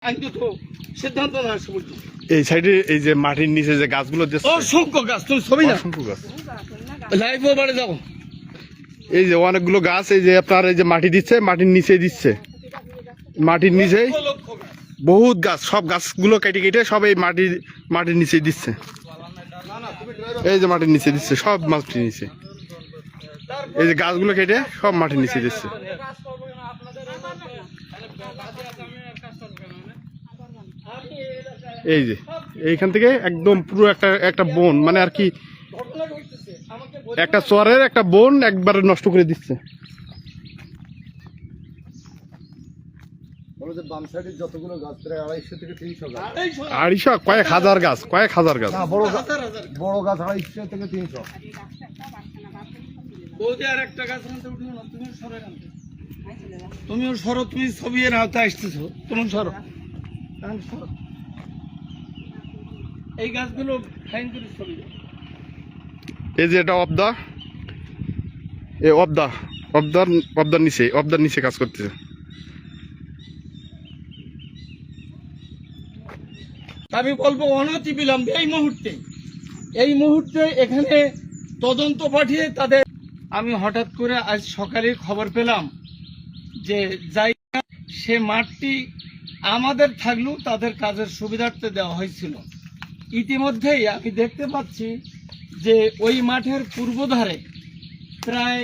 সিদ্ধান্ত না এই সাইডে এই যে মাটির নিচে যে গাছগুলো অসংখ্য গাছ, তুমি ছবি না অসংখ্য গাছ লাইভ ওভারে যাও। এই যে অনেকগুলো গাছ, এই যে আপনার এই যে মাটি দিচ্ছে, মাটির নিচে দিচ্ছে, মাটির নিচে বহুত গাছ, সব গাছগুলো কেটে কেটে সব এই মাটির নিচে দিচ্ছে। এই যে মাটির নিচে দিচ্ছে, সব মাটির নিচে, এই যে গাছগুলো কেটে সব মাটির নিচে দিচ্ছে। এই যে এইখান থেকে একদম পুরো একটা বন, মানে আর কি একটা চরের একটা বন একবারে নষ্ট করে দিচ্ছে। যতগুলো গাছ প্রায় 250 থেকে 300 গাছ, 250 কয়েক হাজার গাছ, বড় গাছ 250 থেকে 300। তুমিও সরো, তুমি ছবি এর আওতায় আসতেছো, তুমি সরো। এই গাছগুলো ফাইন করে ছবি। এই যে এটা অবদার নিচে কাজ করতেছে। আমি বলবো অনতি বিলম্বে এই মুহূর্তে এখানে তদন্ত পাঠিয়ে তাদের, আমি হঠাৎ করে আজ সকালে খবর পেলাম যে জায়গা সে মাঠটি আমাদের থাকলেও তাদের কাজের সুবিধার্থে দেওয়া হয়েছিল। ইতিমধ্যেই আমি দেখতে পাচ্ছি যে ওই মাঠের পূর্বধারে প্রায়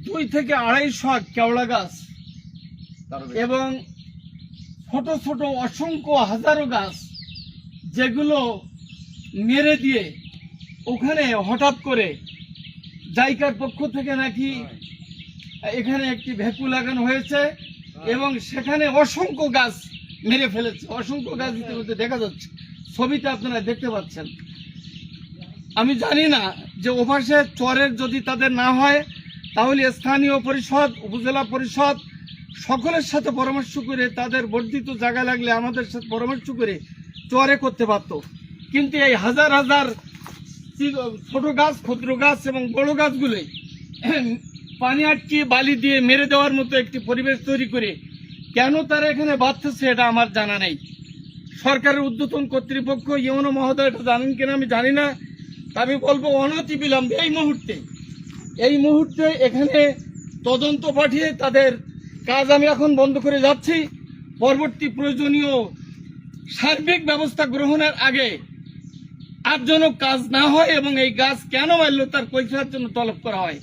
2 থেকে 250 কেওড়া গাছ এবং ছোট ছোট অসংখ্য হাজারো গাছ, যেগুলো মেরে দিয়ে ওখানে হঠাৎ করে জায়গার পক্ষ থেকে নাকি এখানে একটি ভেকু লাগানো হয়েছে এবং সেখানে অসংখ্য গাছ মেরে ফেলেছে। অসংখ্য গাছ ইতিমধ্যে দেখা যাচ্ছে, ছবিতে আপনারা দেখতে পাচ্ছেন। আমি জানি না যে ওপাশে চরের যদি তাদের না হয় তাহলে স্থানীয় পরিষদ, উপজেলা পরিষদ সকলের সাথে পরামর্শ করে তাদের বর্ধিত জায়গা লাগলে আমাদের সাথে পরামর্শ করে চরে করতে পারত। কিন্তু এই হাজার হাজার ছোট গাছ, ক্ষুদ্র গাছ এবং বড় গাছগুলোই পানি আটকিয়ে বালি দিয়ে মেরে দেওয়ার মতো একটি পরিবেশ তৈরি করে কেন তারা এখানে বাঁধতেছে এটা আমার জানা নেই। সরকারের ঊর্ধ্বতন কর্তৃপক্ষ ইউনো মহোদয় এটা জানেন কিনা আমি জানি না। আমি বলবো অনতি বিলম্বে এই মুহূর্তে এখানে তদন্ত পাঠিয়ে তাদের কাজ আমি এখন বন্ধ করে যাচ্ছি। পরবর্তী প্রয়োজনীয় সার্বিক ব্যবস্থা গ্রহণের আগে আর যেন কাজ না হয় এবং এই গাছ কেন মারল তার কৈফিয়তের জন্য তলব করা হয়।